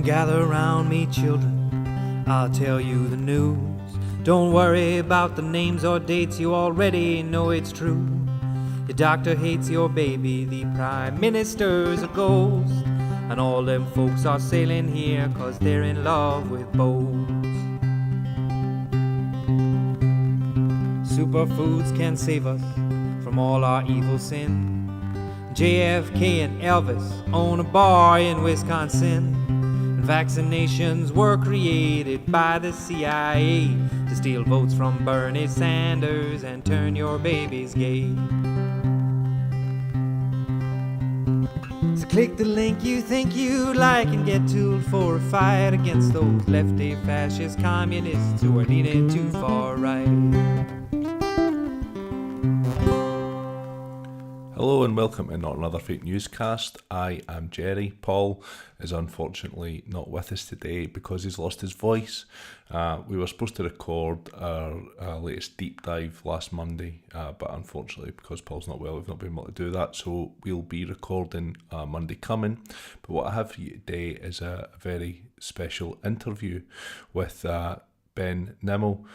Gather around me, children, I'll tell you the news. Don't worry about the names or dates, you already know it's true. Your doctor hates your baby, the prime minister's a ghost, and all them folks are sailing here 'cause they're in love with boats. Superfoods can save us from all our evil sin. JFK and Elvis own a bar in Wisconsin. And vaccinations were created by the CIA to steal votes from Bernie Sanders and turn your babies gay. So click the link you think you'd like and get tooled for a fight against those lefty fascist communists who are leaning too far right. Hello and welcome to Not Another Fake Newscast. I am Jerry. Paul is unfortunately not with us today because he's lost his voice. We were supposed to record our latest deep dive last Monday, but unfortunately because Paul's not well, we've not been able to do that, so we'll be recording Monday coming. But what I have for you today is a very special interview with Ben Nimmo.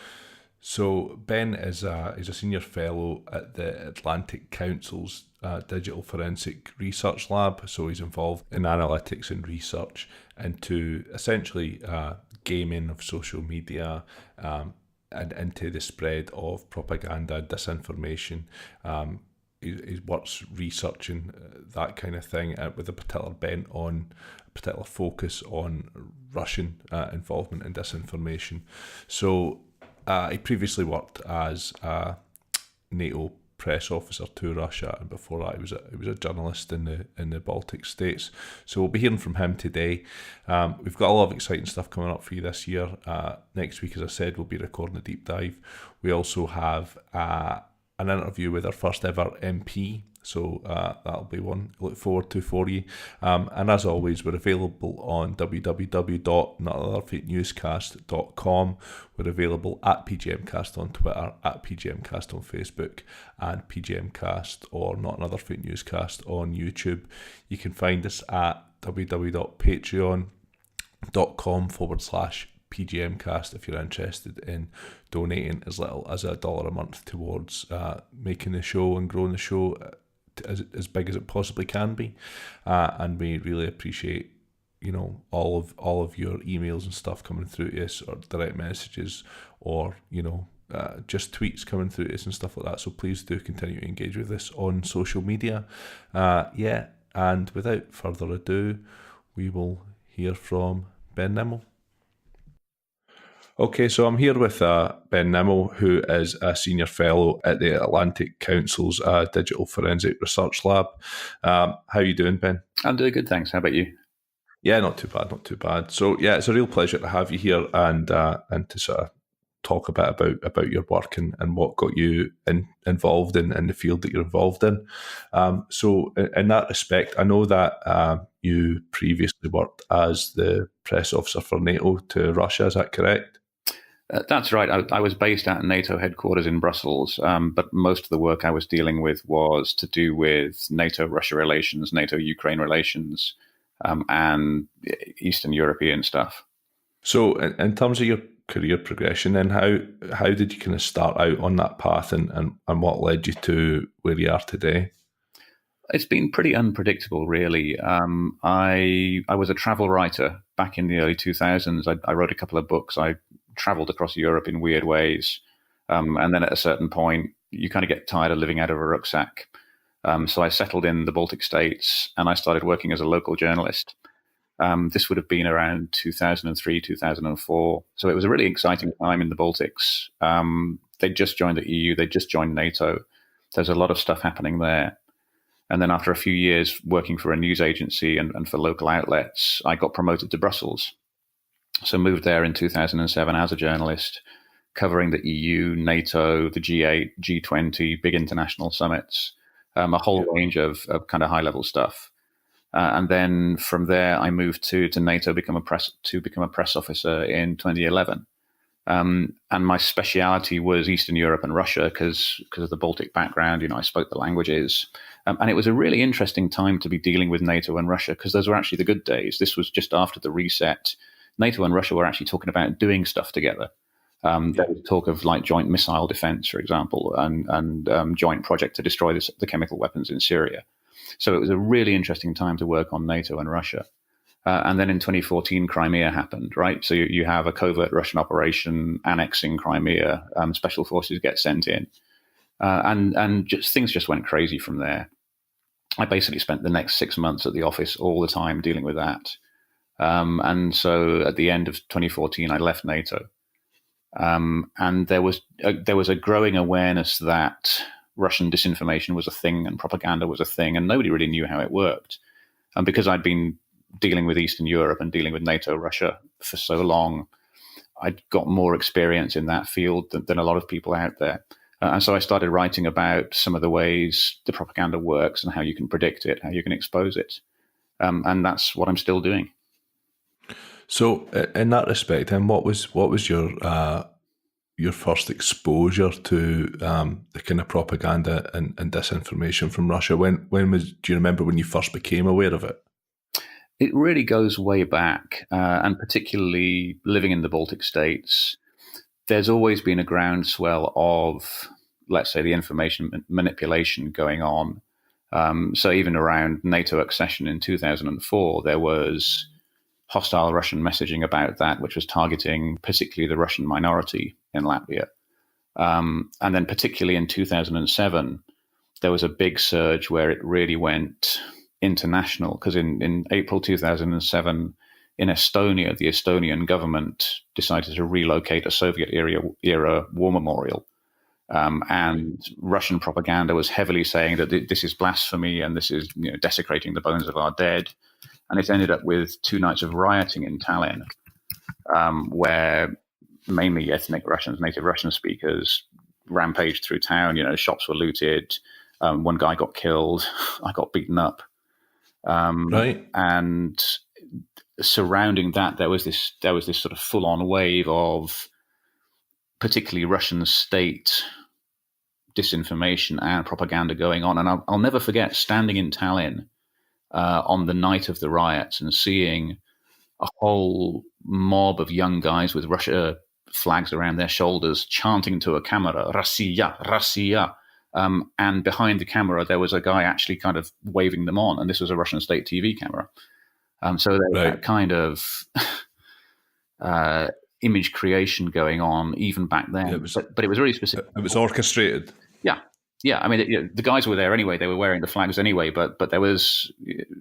So Ben is he's a senior fellow at the Atlantic Council's Digital Forensic Research Lab. So he's involved in analytics and research into essentially gaming of social media and into the spread of propaganda, disinformation. He works researching that kind of thing with a particular bent on, a particular focus on Russian involvement in disinformation. So he previously worked as a NATO press officer to Russia, and before that he was a journalist in the Baltic States. So we'll be hearing from him today. We've got a lot of exciting stuff coming up for you this year. Next week, as I said, we'll be recording a deep dive. We also have an interview with our first ever MP. So that'll be one to look forward to for you. And as always, we're available on www.notanotherfakenewscast.com. We're available at PGMcast on Twitter, at PGMcast on Facebook, and PGMcast or Not Another Fake Newscast on YouTube. You can find us at www.patreon.com/PGMcast if you're interested in donating as little as $1 a month towards making the show and growing the show as big as it possibly can be, and we really appreciate all of your emails and stuff coming through to us, or direct messages, or just tweets coming through to us and stuff like that. So please do continue to engage with us on social media. And without further ado, we will hear from Ben Nimmo. Okay, so I'm here with Ben Nimmo, who is a senior fellow at the Atlantic Council's Digital Forensic Research Lab. How are you doing, Ben? I'm doing good, thanks. How about you? Yeah, not too bad. So yeah, it's a real pleasure to have you here and to sort of talk a bit about your work and what got you involved in the field that you're involved in. So in that respect, I know that you previously worked as the press officer for NATO to Russia. Is that correct? That's right. I was based at NATO headquarters in Brussels, but most of the work I was dealing with was to do with NATO-Russia relations, NATO-Ukraine relations, and Eastern European stuff. So in terms of your career progression, then how did you kind of start out on that path, and what led you to where you are today? It's been pretty unpredictable, really. I was a travel writer back in the early 2000s. I wrote a couple of books. I traveled across Europe in weird ways. And then at a certain point, you kind of get tired of living out of a rucksack. So I settled in the Baltic States and I started working as a local journalist. This would have been around 2003, 2004. So it was a really exciting time in the Baltics. They just joined the EU. They just joined NATO. There's a lot of stuff happening there. And then after a few years working for a news agency and for local outlets, I got promoted to Brussels. So moved there in 2007 as a journalist, covering the EU, NATO, the G8, G20, big international summits, a whole range of kind of high-level stuff. And then from there, I moved to NATO, become a press officer in 2011. And my speciality was Eastern Europe and Russia because of the Baltic background. I spoke the languages. And it was a really interesting time to be dealing with NATO and Russia because those were actually the good days. This was just after the reset. NATO and Russia were actually talking about doing stuff together. There was talk of like joint missile defense, for example, and joint project to destroy the chemical weapons in Syria. So it was a really interesting time to work on NATO and Russia. And then in 2014, Crimea happened, right? So you have a covert Russian operation annexing Crimea. Special forces get sent in, and things just went crazy from there. I basically spent the next 6 months at the office all the time dealing with that. And so at the end of 2014, I left NATO, and there was a growing awareness that Russian disinformation was a thing and propaganda was a thing, and nobody really knew how it worked. And because I'd been dealing with Eastern Europe and dealing with NATO, Russia for so long, I'd got more experience in that field than a lot of people out there. And so I started writing about some of the ways the propaganda works and how you can predict it, how you can expose it. And that's what I'm still doing. So in that respect, then what was your first exposure to the kind of propaganda and disinformation from Russia? Do you remember when you first became aware of it? It really goes way back, and particularly living in the Baltic States, there's always been a groundswell of, let's say, the information manipulation going on. So even around NATO accession in 2004, there was hostile Russian messaging about that, which was targeting particularly the Russian minority in Latvia. And then particularly in 2007, there was a big surge where it really went international, because in April 2007, in Estonia, the Estonian government decided to relocate a Soviet-era war memorial. And Russian propaganda was heavily saying that this is blasphemy and this is desecrating the bones of our dead. And it ended up with 2 nights of rioting in Tallinn, where mainly ethnic Russians, native Russian speakers, rampaged through town. Shops were looted. One guy got killed. I got beaten up. Right. And surrounding that, there was this sort of full-on wave of particularly Russian state disinformation and propaganda going on. And I'll never forget standing in Tallinn on the night of the riots and seeing a whole mob of young guys with Russia flags around their shoulders chanting to a camera, Россия, Россия. And behind the camera, there was a guy actually kind of waving them on, and this was a Russian state TV camera. So there was that kind of image creation going on even back then. Yeah, but it was really specific. It was orchestrated. Yeah. I mean, the guys were there anyway. They were wearing the flags anyway, but there was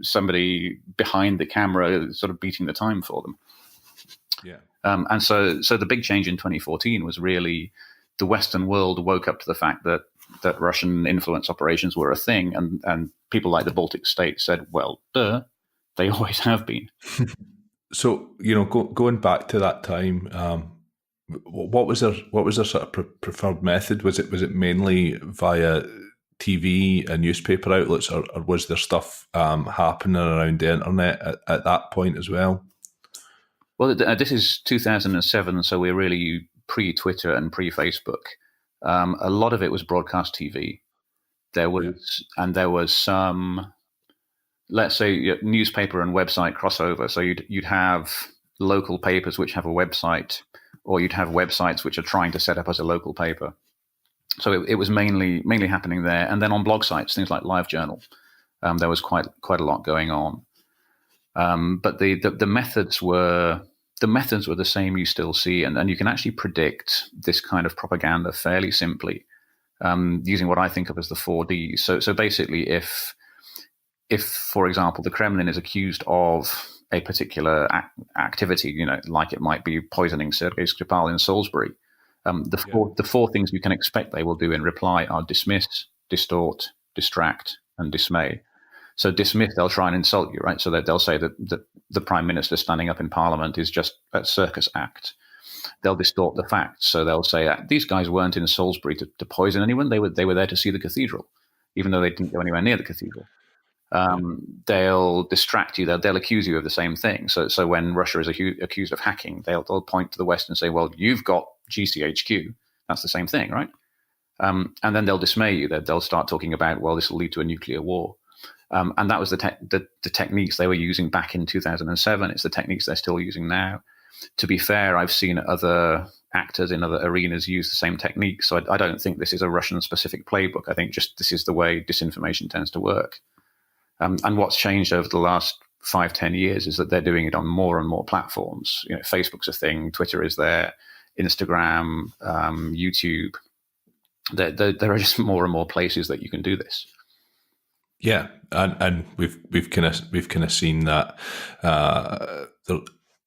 somebody behind the camera sort of beating the time for them. Yeah. And so the big change in 2014 was really the Western world woke up to the fact that Russian influence operations were a thing, and people like the Baltic States said, well, duh, they always have been. So, going back to that time, what was their sort of preferred method? Was it mainly via TV and newspaper outlets, or was there stuff happening around the internet at that point as well? Well, this is 2007, so we're really pre-Twitter and pre-Facebook. A lot of it was broadcast TV. There was some, let's say, newspaper and website crossover. So you'd have local papers which have a website, or you'd have websites which are trying to set up as a local paper. So it was mainly happening there. And then on blog sites, things like LiveJournal, there was quite a lot going on. But the methods were the same you still see, and you can actually predict this kind of propaganda fairly simply using what I think of as the 4Ds. So basically, if for example the Kremlin is accused of a particular activity, like it might be poisoning Sergei Skripal in Salisbury, the four things you can expect they will do in reply are dismiss, distort, distract, and dismay. So dismiss, they'll try and insult you, right? So that they'll say that the Prime Minister standing up in Parliament is just a circus act. They'll distort the facts. So they'll say these guys weren't in Salisbury to poison anyone. They were there to see the cathedral, even though they didn't go anywhere near the cathedral. They'll distract you. They'll accuse you of the same thing. So when Russia is accused of hacking, they'll point to the West and say, well, you've got GCHQ. That's the same thing, right? And then they'll dismay you. They'll start talking about, well, this will lead to a nuclear war. And that was the techniques they were using back in 2007. It's the techniques they're still using now. To be fair, I've seen other actors in other arenas use the same techniques. So I don't think this is a Russian-specific playbook. I think just this is the way disinformation tends to work. And what's changed over the last 5-10 years is that they're doing it on more and more platforms. Facebook's a thing, Twitter is there, Instagram, YouTube. There are just more and more places that you can do this. Yeah, and we've kind of seen that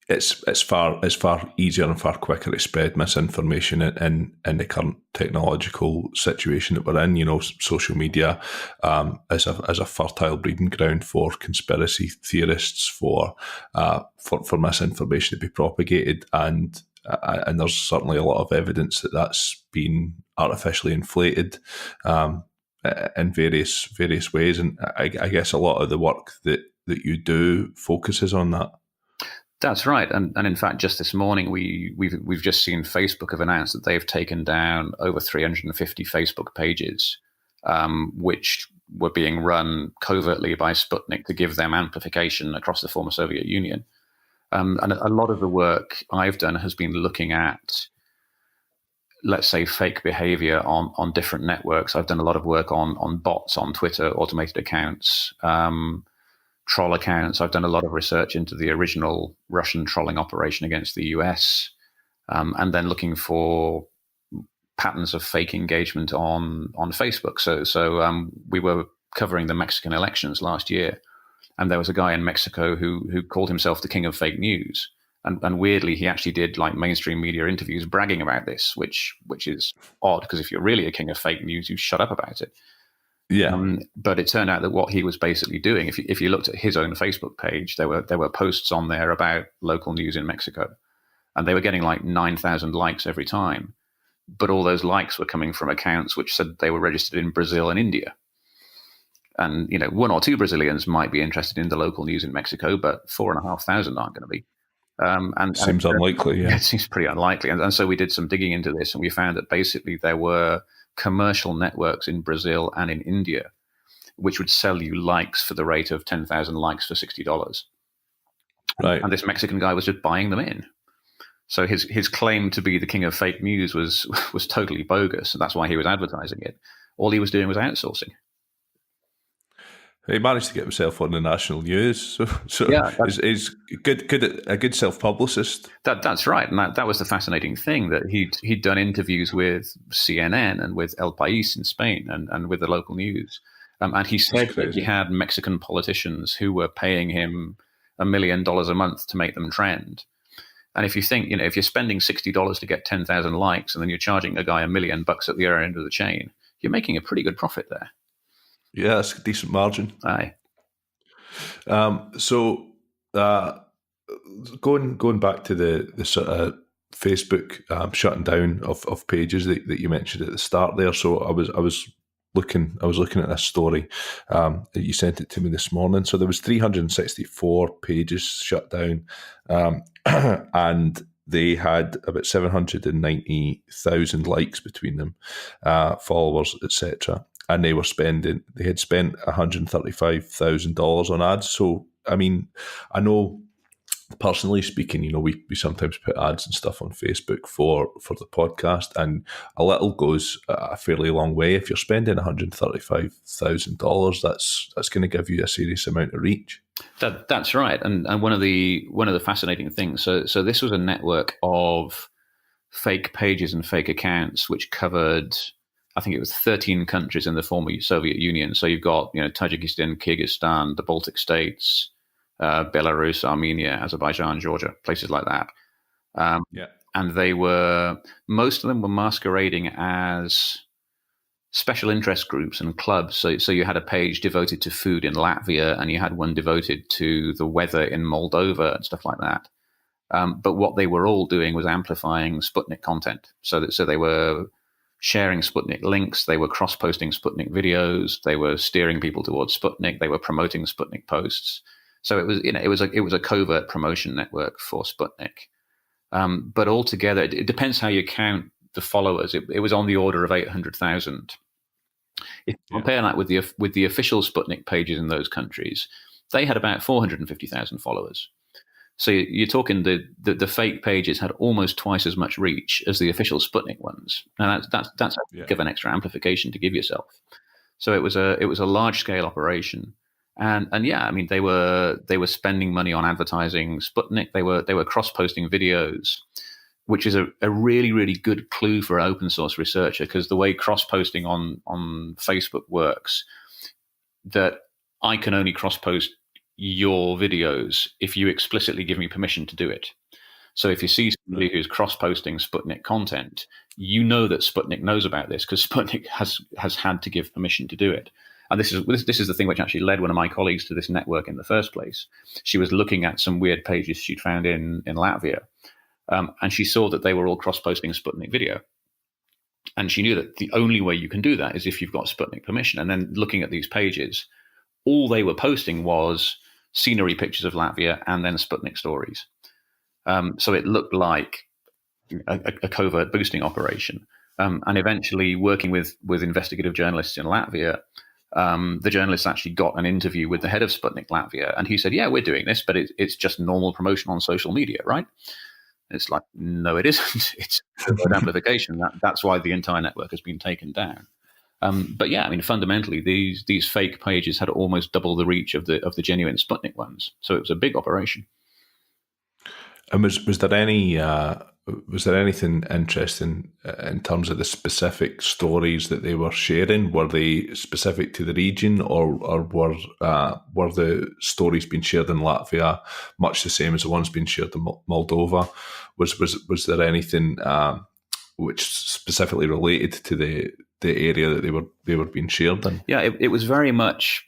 it's far easier and far quicker to spread misinformation in the current technological situation that we're in. Social media as a fertile breeding ground for conspiracy theorists, for misinformation to be propagated, and there's certainly a lot of evidence that that's been artificially inflated in various ways, and I guess a lot of the work that you do focuses on that. That's right, and in fact, just this morning we've just seen Facebook have announced that they've taken down over 350 Facebook pages, which were being run covertly by Sputnik to give them amplification across the former Soviet Union. And a lot of the work I've done has been looking at, let's say, fake behavior on different networks. I've done a lot of work on bots on Twitter, automated accounts, troll accounts. I've done a lot of research into the original Russian trolling operation against the US, and then looking for patterns of fake engagement on Facebook. So we were covering the Mexican elections last year, and there was a guy in Mexico who called himself the king of fake news. And weirdly, he actually did like mainstream media interviews bragging about this, which is odd, because if you're really a king of fake news, you shut up about it. Yeah. But it turned out that what he was basically doing, if you looked at his own Facebook page, there were posts on there about local news in Mexico, and they were getting like 9,000 likes every time. But all those likes were coming from accounts which said they were registered in Brazil and India. And 1 or 2 Brazilians might be interested in the local news in Mexico, but 4,500 aren't going to be. Seems unlikely, yeah. It seems pretty unlikely. And so we did some digging into this, and we found that basically there were commercial networks in Brazil and in India which would sell you likes for the rate of 10,000 likes for $60. Right. And this Mexican guy was just buying them in. So his claim to be the king of fake news was totally bogus, and that's why he was advertising it. All he was doing was outsourcing. He managed to get himself on the national news, so yeah, he's a good self-publicist. That's right, and that was the fascinating thing, that he'd done interviews with CNN and with El País in Spain and with the local news, and he said that he had Mexican politicians who were paying him $1 million a month to make them trend. And if you think, if you're spending $60 to get 10,000 likes, and then you're charging a guy $1 million at the other end of the chain, you're making a pretty good profit there. Yeah, that's a decent margin. Aye. So going back to the sort of Facebook shutting down of pages that you mentioned at the start there. So I was looking at this story that you sent it to me this morning. So there was 364 pages shut down, and they had about 790,000 likes between them, followers, etc. And they had spent $135,000 on ads. So, I mean, I know personally speaking, we sometimes put ads and stuff on Facebook for the podcast, and a little goes a fairly long way. If you're spending $135,000, that's going to give you a serious amount of reach. That's right. And one of the fascinating things. So this was a network of fake pages and fake accounts which covered, I think it was 13 countries in the former Soviet Union. So you've got, Tajikistan, Kyrgyzstan, the Baltic States, Belarus, Armenia, Azerbaijan, Georgia, places like that. And most of them were masquerading as special interest groups and clubs. So you had a page devoted to food in Latvia, and you had one devoted to the weather in Moldova and stuff like that. But what they were all doing was amplifying Sputnik content. So they were sharing Sputnik links, they were cross-posting Sputnik videos, they were steering people towards Sputnik, they were promoting Sputnik posts. So it was a covert promotion network for Sputnik. But altogether, it depends how you count the followers. It was on the order of 800,000. If you compare that with the official Sputnik pages in those countries, they had about 450,000 followers. So you're talking the fake pages had almost twice as much reach as the official Sputnik ones. Now that's a big of an extra amplification to give yourself. So it was a large scale operation, and yeah, I mean they were spending money on advertising Sputnik. They were cross posting videos, which is a really, really good clue for an open source researcher, because the way cross posting on Facebook works, that I can only cross post your videos if you explicitly give me permission to do it. So if you see somebody who's cross-posting Sputnik content, you know that Sputnik knows about this because Sputnik has had to give permission to do it. And this is the thing which actually led one of my colleagues to this network in the first place. She was looking at some weird pages she'd found in Latvia, and she saw that they were all cross-posting Sputnik video. And she knew that the only way you can do that is if you've got Sputnik permission. And then looking at these pages, all they were posting was scenery pictures of Latvia and then Sputnik stories. So it looked like a covert boosting operation. And eventually, working with investigative journalists in Latvia, the journalists actually got an interview with the head of Sputnik Latvia. And he said, yeah, we're doing this, but it's just normal promotion on social media, right? It's like, no, it isn't. It's amplification. That's why the entire network has been taken down. But yeah, I mean, fundamentally, these fake pages had almost double the reach of the genuine Sputnik ones. So it was a big operation. And was there anything interesting in terms of the specific stories that they were sharing? Were they specific to the region, or were the stories being shared in Latvia much the same as the ones being shared in Moldova? Was there anything which specifically related to the area that they were being shared in? Yeah, it was very much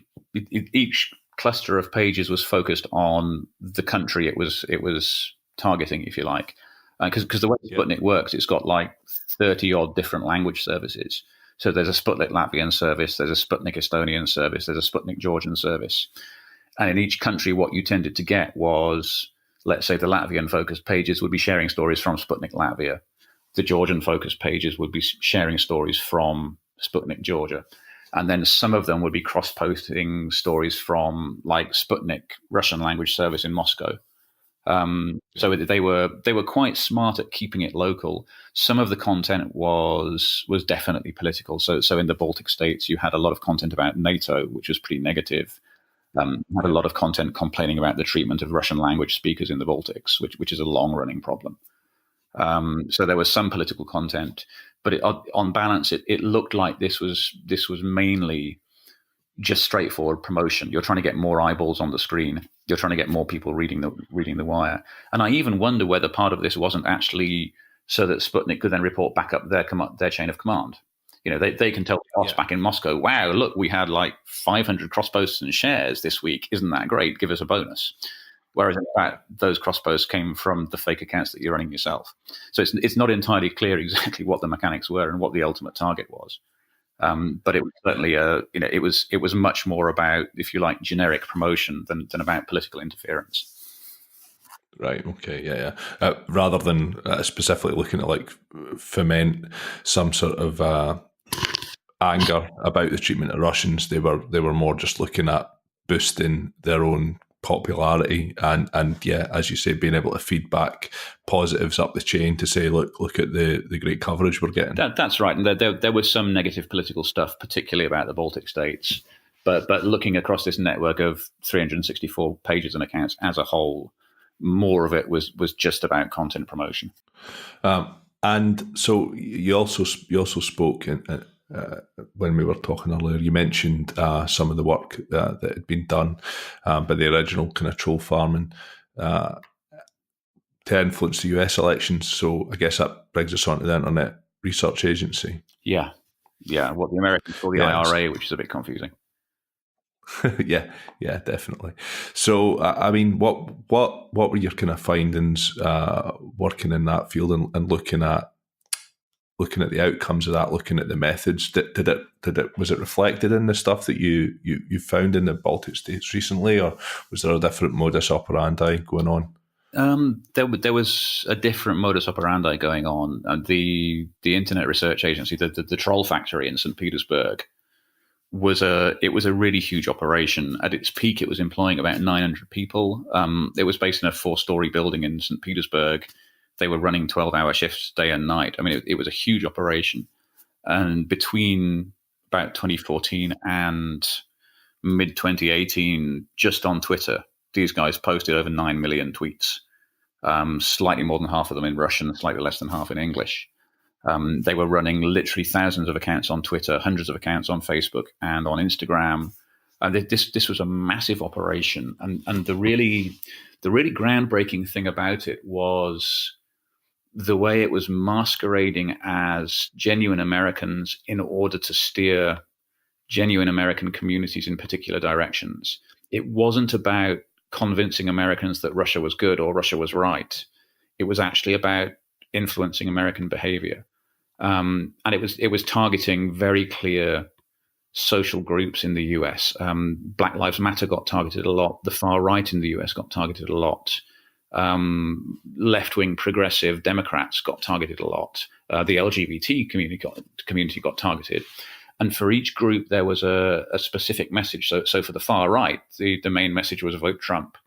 each cluster of pages was focused on the country it was targeting, if you like, because the way Sputnik works, it's got like 30 odd different language services. So there's a Sputnik Latvian service, there's a Sputnik Estonian service, there's a Sputnik Georgian service, and in each country, what you tended to get was, let's say, the Latvian focused pages would be sharing stories from Sputnik Latvia. The Georgian focused pages would be sharing stories from Sputnik Georgia. And then some of them would be cross-posting stories from like Sputnik Russian language service in Moscow. So they were quite smart at keeping it local. Some of the content was definitely political. So in the Baltic States, you had a lot of content about NATO, which was pretty negative. Had a lot of content complaining about the treatment of Russian language speakers in the Baltics, which is a long-running problem. So there was some political content, but on balance, it looked like this was mainly just straightforward promotion. You're trying to get more eyeballs on the screen. You're trying to get more people reading the wire. And I even wonder whether part of this wasn't actually so that Sputnik could then report back up their chain of command. You know, they can tell us back in Moscow, wow, look, we had like 500 cross posts and shares this week. Isn't that great? Give us a bonus. Whereas in fact, those cross posts came from the fake accounts that you're running yourself. So it's not entirely clear exactly what the mechanics were and what the ultimate target was. But it was certainly it was much more about, if you like, generic promotion than about political interference. Right. Okay. Yeah. Rather than specifically looking at like foment some sort of anger about the treatment of Russians, they were more just looking at boosting their own popularity and yeah, as you say, being able to feed back positives up the chain to say, look at the great coverage we're getting. That's right. And there was some negative political stuff, particularly about the Baltic states. But looking across this network of 364 pages and accounts as a whole, more of it was just about content promotion. And so you also spoke in, when we were talking earlier, you mentioned some of the work that had been done by the original kind of troll farming to influence the US elections. So I guess that brings us on to the Internet Research Agency. Yeah. What the Americans call the IRA, which is a bit confusing. yeah, definitely. So, I mean, what were your kind of findings working in that field and looking at the outcomes of that, looking at the methods? Was it reflected in the stuff that you found in the Baltic states recently, or was there a different modus operandi going on? There was a different modus operandi going on. The Internet Research Agency, the Troll Factory in St. Petersburg, was a really huge operation. At its peak, it was employing about 900 people. It was based in a 4-story building in St. Petersburg. They were running 12-hour shifts day and night. I mean, it was a huge operation. And between about 2014 and mid 2018, just on Twitter, these guys posted over 9 million tweets, slightly more than half of them in Russian, slightly less than half in English. They were running literally thousands of accounts on Twitter, hundreds of accounts on Facebook and on Instagram. And this was a massive operation. And the really groundbreaking thing about it was the way it was masquerading as genuine Americans in order to steer genuine American communities in particular directions. It wasn't about convincing Americans that Russia was good or Russia was right. It was actually about influencing American behavior. And it was targeting very clear social groups in the US. Black Lives Matter got targeted a lot. The far right in the US got targeted a lot. Left-wing progressive Democrats got targeted a lot. The LGBT community got targeted. And for each group, there was a specific message. So for the far right, the main message was vote Trump.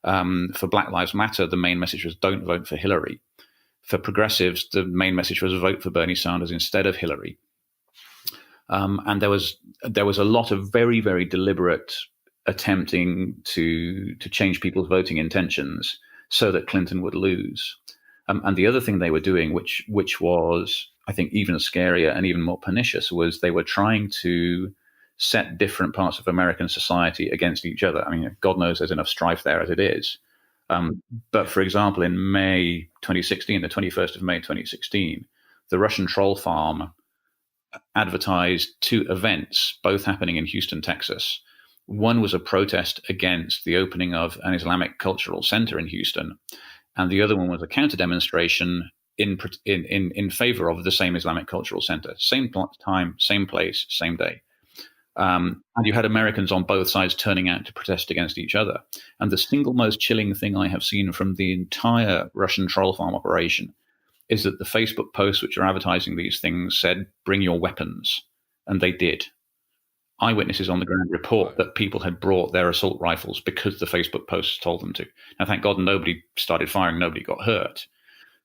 For Black Lives Matter, the main message was don't vote for Hillary. For progressives, the main message was vote for Bernie Sanders instead of Hillary. And there was a lot of very, very deliberate attempting to change people's voting intentions so that Clinton would lose. And the other thing they were doing, which was, I think, even scarier and even more pernicious, was they were trying to set different parts of American society against each other. I mean, God knows there's enough strife there as it is. But for example, in May 2016, the 21st of May 2016, the Russian troll farm advertised 2 events, both happening in Houston, Texas. One was a protest against the opening of an Islamic cultural center in Houston, and the other one was a counter demonstration in favor of the same Islamic cultural center. Same time, same place, same day. And you had Americans on both sides turning out to protest against each other. And the single most chilling thing I have seen from the entire Russian troll farm operation is that the Facebook posts which are advertising these things said, bring your weapons. And they did. Eyewitnesses on the ground report that people had brought their assault rifles because the Facebook posts told them to. Now, thank God nobody started firing, nobody got hurt.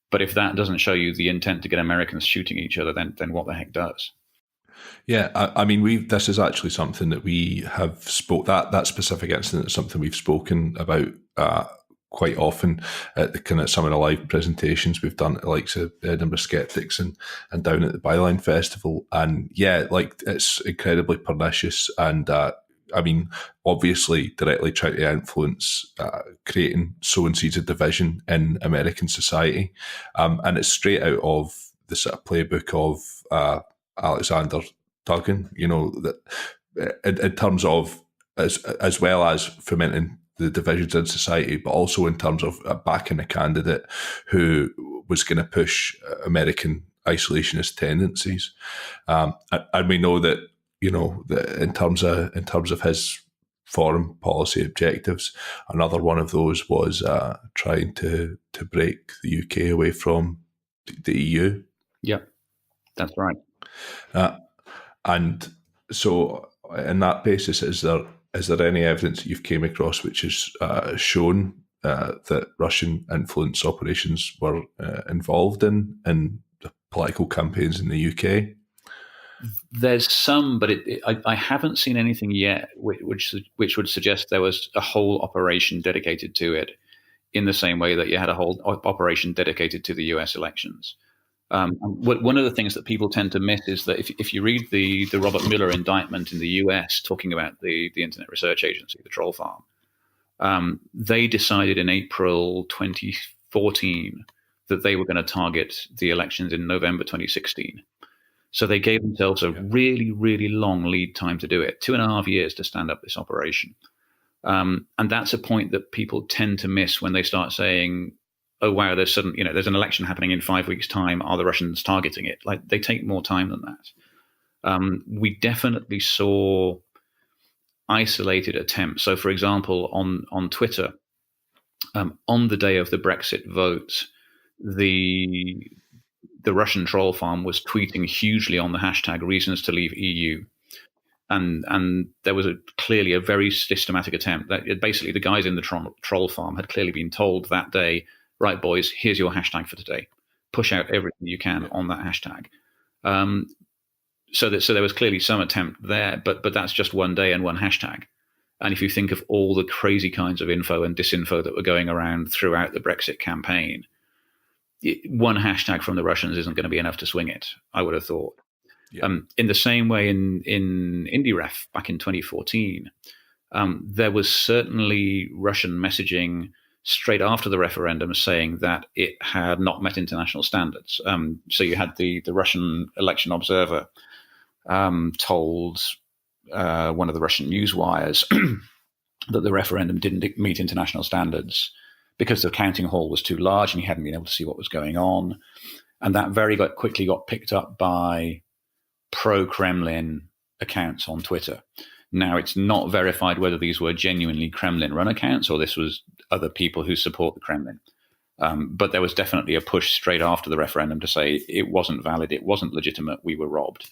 But if that doesn't show you the intent to get Americans shooting each other, then what the heck does? Yeah, I mean, this is actually something that we have that specific incident is something we've spoken about quite often at the kind of some of the live presentations we've done at the likes of Edinburgh Skeptics and down at the Byline Festival. And yeah, like it's incredibly pernicious and I mean, obviously directly trying to influence creating sowing seeds of division in American society. And it's straight out of the sort of playbook of Alexander Duggan, you know, that in terms of as well as fomenting the divisions in society, but also in terms of backing a candidate who was going to push American isolationist tendencies. And we know that, you know, that in terms of his foreign policy objectives, another one of those was trying to break the UK away from the EU. Yeah, that's right. And so, on that basis, is there any evidence that you've came across which has shown that Russian influence operations were involved in the political campaigns in the UK? There's some, but I haven't seen anything yet which would suggest there was a whole operation dedicated to it, in the same way that you had a whole operation dedicated to the US elections. One of the things that people tend to miss is that if you read the Robert Mueller indictment in the US talking about the Internet Research Agency, the troll farm, they decided in April 2014 that they were going to target the elections in November 2016. So they gave themselves a really, really long lead time to do it, 2.5 years to stand up this operation. And that's a point that people tend to miss when they start saying, oh, wow, there's an election happening in 5 weeks' time. Are the Russians targeting it? Like, they take more time than that. We definitely saw isolated attempts. So, for example, on Twitter, On the day of the Brexit vote, the Russian troll farm was tweeting hugely on the hashtag reasons to leave EU. And there was clearly a very systematic attempt that basically the guys in the troll farm had clearly been told that day, right, boys, here's your hashtag for today. Push out everything you can on that hashtag. So there was clearly some attempt there, but that's just one day and one hashtag. And if you think of all the crazy kinds of info and disinfo that were going around throughout the Brexit campaign, one hashtag from the Russians isn't going to be enough to swing it, I would have thought. Yeah. In the same way in IndieRef back in 2014, there was certainly Russian messaging straight after the referendum saying that it had not met international standards. So you had the Russian election observer told one of the Russian news wires that the referendum didn't meet international standards because the counting hall was too large and he hadn't been able to see what was going on. And that quickly got picked up by pro-Kremlin accounts on Twitter. Now, it's not verified whether these were genuinely Kremlin-run accounts or this was other people who support the Kremlin. But there was definitely a push straight after the referendum to say it wasn't valid, it wasn't legitimate, we were robbed.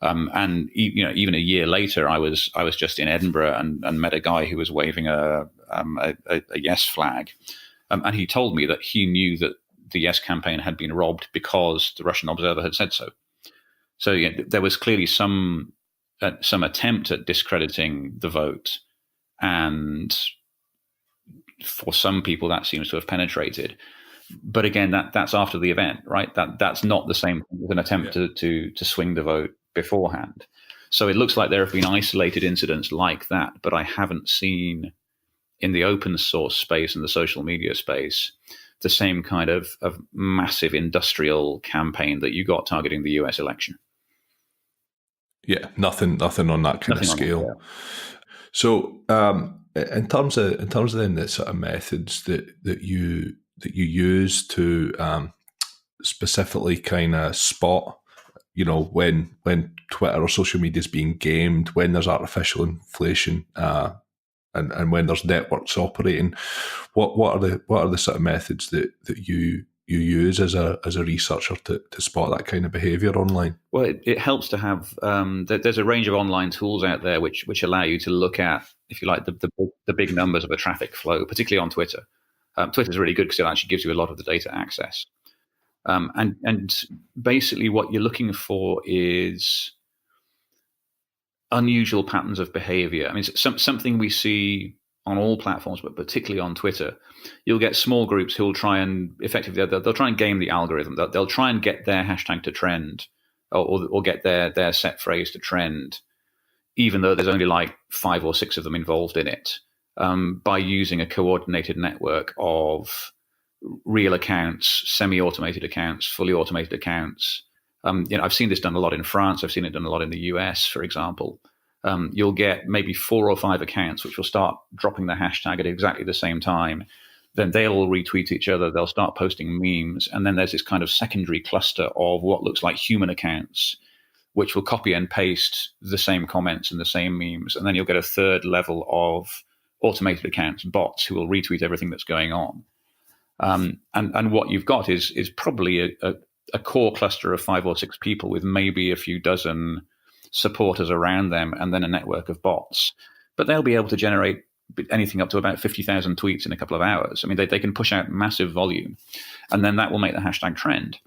And even a year later, I was just in Edinburgh and met a guy who was waving a yes flag, and he told me that he knew that the yes campaign had been robbed because the Russian observer had said so. So there was clearly some attempt at discrediting the vote, and for some people that seems to have penetrated. But again, that's after the event, right? That's not the same thing as an attempt to swing the vote beforehand. So it looks like there have been isolated incidents like that, but I haven't seen in the open source space and the social media space the same kind of massive industrial campaign that you got targeting the US election. Yeah, nothing on that kind of scale. So in terms of then the sort of methods that you use to specifically kind of spot, when Twitter or social media is being gamed, when there's artificial inflation, and when there's networks operating, what are the sort of methods that you use as a researcher to spot that kind of behavior online? Well, it helps to have there's a range of online tools out there which allow you to look at, if you like, the big numbers of a traffic flow, particularly on Twitter. Twitter is really good because it actually gives you a lot of the data access. And basically what you're looking for is unusual patterns of behavior. I mean, something we see on all platforms, but particularly on Twitter. You'll get small groups who will try and effectively, they'll try and game the algorithm. They'll try and get their hashtag to trend or get their set phrase to trend, even though there's only like 5 or 6 of them involved in it, by using a coordinated network of real accounts, semi-automated accounts, fully automated accounts. I've seen this done a lot in France. I've seen it done a lot in the US, for example. You'll get maybe 4 or 5 accounts which will start dropping the hashtag at exactly the same time. Then they'll all retweet each other. They'll start posting memes. And then there's this kind of secondary cluster of what looks like human accounts, which will copy and paste the same comments and the same memes. And then you'll get a third level of automated accounts, bots, who will retweet everything that's going on. And what you've got is probably a core cluster of 5 or 6 people with maybe a few dozen supporters around them, and then a network of bots. But they'll be able to generate anything up to about 50,000 tweets in a couple of hours. I mean, they can push out massive volume, and then that will make the hashtag trend.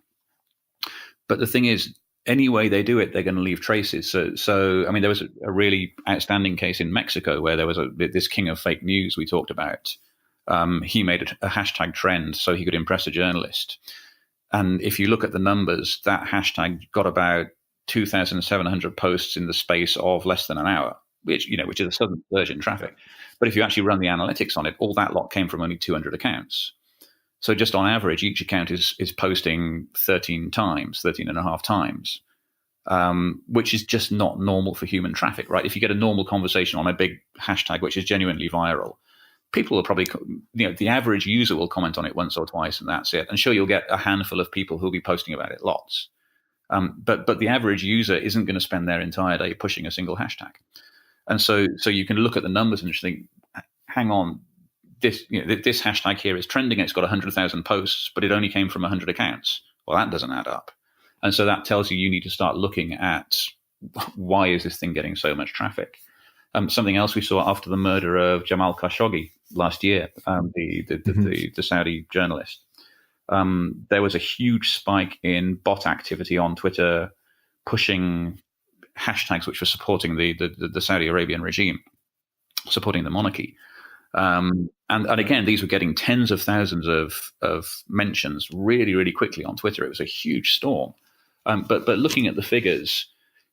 But the thing is, any way they do it, they're going to leave traces. So I mean, there was a really outstanding case in Mexico where there was this king of fake news we talked about. He made a hashtag trend so he could impress a journalist. And if you look at the numbers, that hashtag got about 2,700 posts in the space of less than an hour, which is a sudden surge in traffic. But if you actually run the analytics on it, all that lot came from only 200 accounts. So just on average, each account is posting 13 and a half times, which is just not normal for human traffic, right? If you get a normal conversation on a big hashtag, which is genuinely viral, people will probably, the average user will comment on it once or twice, and that's it. And sure, you'll get a handful of people who'll be posting about it lots. But the average user isn't going to spend their entire day pushing a single hashtag. And so you can look at the numbers and just think, hang on, this this hashtag here is trending. It's got 100,000 posts, but it only came from 100 accounts. Well, that doesn't add up. And so that tells you need to start looking at why is this thing getting so much traffic. Something else we saw after the murder of Jamal Khashoggi last year, the Saudi journalist. There was a huge spike in bot activity on Twitter, pushing hashtags which were supporting the Saudi Arabian regime, supporting the monarchy. And again, these were getting tens of thousands of mentions really, really quickly on Twitter. It was a huge storm. But looking at the figures,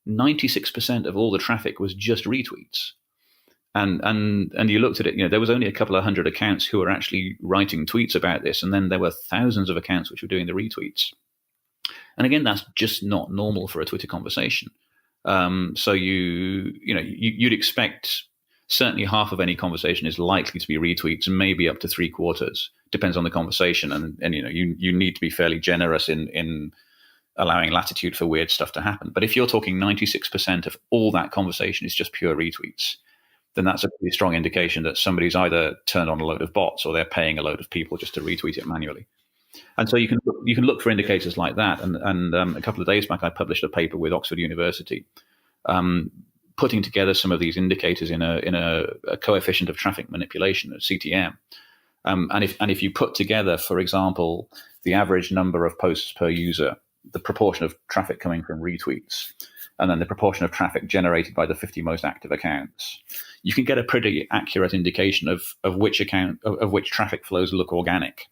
96% of all the traffic was just retweets. And you looked at it, there was only a couple of hundred accounts who were actually writing tweets about this. And then there were thousands of accounts which were doing the retweets. And again, that's just not normal for a Twitter conversation. So you'd expect certainly half of any conversation is likely to be retweets, and maybe up to 3/4. Depends on the conversation. And you need to be fairly generous in allowing latitude for weird stuff to happen. But if you're talking 96% of all that conversation is just pure retweets, then that's a pretty strong indication that somebody's either turned on a load of bots or they're paying a load of people just to retweet it manually. And so you can look for indicators like that. And a couple of days back, I published a paper with Oxford University, putting together some of these indicators in a coefficient of traffic manipulation, a CTM. And if you put together, for example, the average number of posts per user, the proportion of traffic coming from retweets, and then the proportion of traffic generated by the 50 most active accounts, you can get a pretty accurate indication of which traffic flows look organic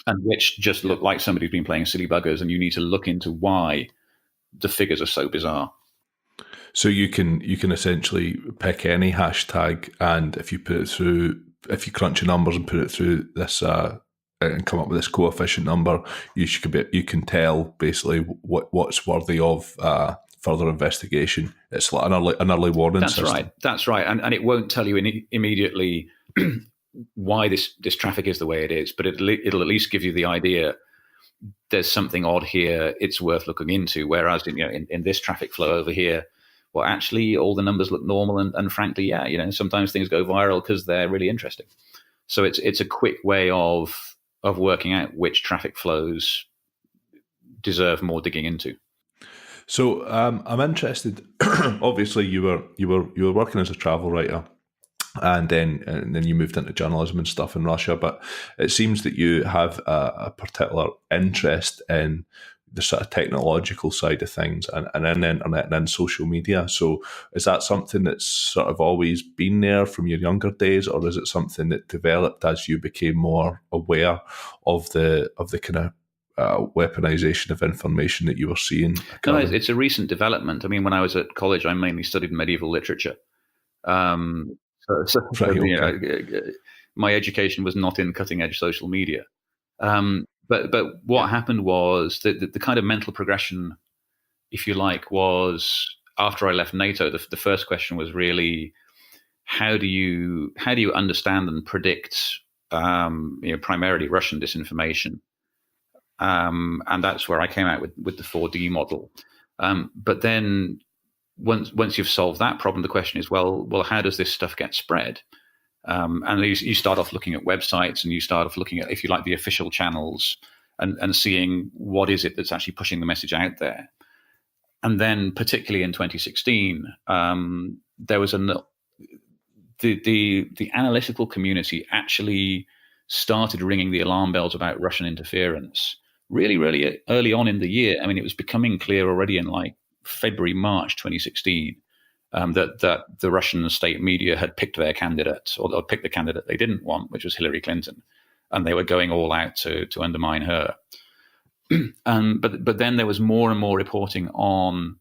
and which just look like somebody's been playing silly buggers, and you need to look into why the figures are so bizarre. So you can essentially pick any hashtag, and if you crunch your numbers and put it through this and come up with this coefficient number, you can tell basically what's worthy of further investigation. It's like an early warning system. That's right. And it won't tell you immediately why this traffic is the way it is, but it'll at least give you the idea there's something odd here, it's worth looking into. Whereas in this traffic flow over here, well, actually all the numbers look normal, and frankly, sometimes things go viral because they're really interesting. So it's a quick way of working out which traffic flows deserve more digging into. So I'm interested. Obviously, you were working as a travel writer, and then you moved into journalism and stuff in Russia. But it seems that you have a particular interest in the sort of technological side of things, and in the internet and in social media. So is that something that's sort of always been there from your younger days, or is it something that developed as you became more aware of the kind of weaponization of information that you were seeing? No, it's a recent development. I mean, when I was at college, I mainly studied medieval literature. My education was not in cutting edge social media. But what happened was the kind of mental progression, if you like, was after I left NATO. The first question was really, how do you understand and predict primarily Russian disinformation? And that's where I came out with the 4D model. But then once you've solved that problem, the question is, well, how does this stuff get spread? And you start off looking at websites, and you start off looking at, if you like, the official channels, and seeing what is it that's actually pushing the message out there. And then, particularly in 2016, there was the analytical community actually started ringing the alarm bells about Russian interference really, really early on in the year. I mean, it was becoming clear already in like February, March 2016. That the Russian state media had picked their candidate, or picked the candidate they didn't want, which was Hillary Clinton, and they were going all out to undermine her. But then there was more and more reporting on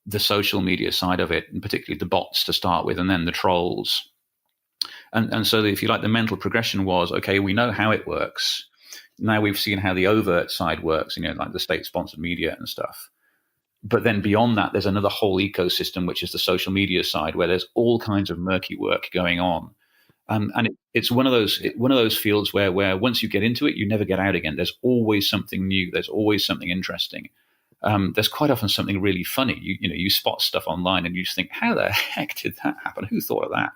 the social media side of it, and particularly the bots to start with, and then the trolls. And so, if you like, the mental progression was, okay, we know how it works. Now we've seen how the overt side works, like the state-sponsored media and stuff. But then beyond that, there's another whole ecosystem, which is the social media side, where there's all kinds of murky work going on. And it's one of those fields where once you get into it, you never get out again. There's always something new. There's always something interesting. There's quite often something really funny. You spot stuff online and you just think, how the heck did that happen? Who thought of that?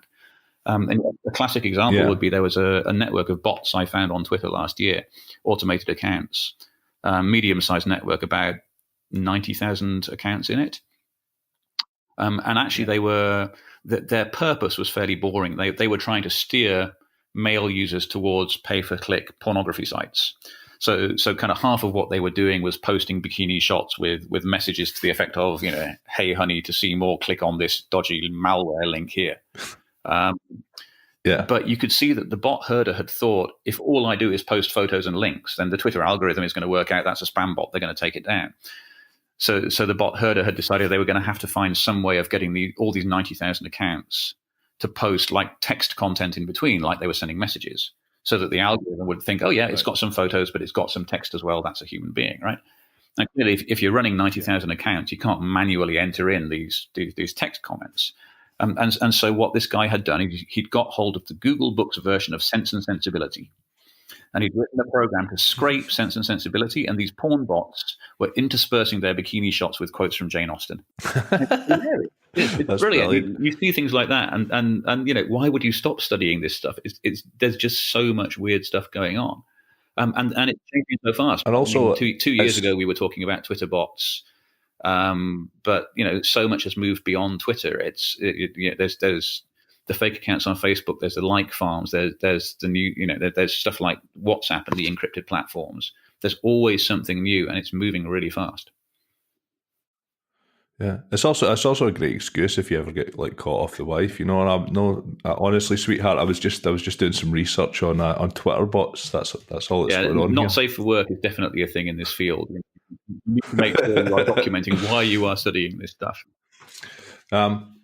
And a classic example would be there was a network of bots I found on Twitter last year, automated accounts, medium-sized network, about 90,000 accounts in it. And actually, their purpose was fairly boring. They were trying to steer male users towards pay-per-click pornography sites. So kind of half of what they were doing was posting bikini shots with messages to the effect of, hey, honey, to see more, click on this dodgy malware link here. But you could see that the bot herder had thought, if all I do is post photos and links, then the Twitter algorithm is going to work out that's a spam bot. They're going to take it down. So the bot herder had decided they were going to have to find some way of getting all these 90,000 accounts to post like text content in between, like they were sending messages, so that the algorithm would think, oh yeah, it's got some photos, but it's got some text as well. That's a human being, right? Now, clearly, if you're running 90,000 accounts, you can't manually enter in these text comments. And so what this guy had done, he'd got hold of the Google Books version of Sense and Sensibility. And he'd written a program to scrape Sense and Sensibility, and these porn bots were interspersing their bikini shots with quotes from Jane Austen. It's brilliant. You see things like that, and why would you stop studying this stuff? There's just so much weird stuff going on, and it's changing so fast. And also, 2 years ago, we were talking about Twitter bots. But so much has moved beyond Twitter. There's the fake accounts on Facebook. There's the like farms. There's the new. There's stuff like WhatsApp and the encrypted platforms. There's always something new, and it's moving really fast. Yeah, it's also a great excuse if you ever get caught off the wife, And honestly, sweetheart, I was just doing some research on Twitter bots. That's all that's going on. Not here. Safe for work is definitely a thing in this field. You need to make sure you are documenting why you are studying this stuff. I'm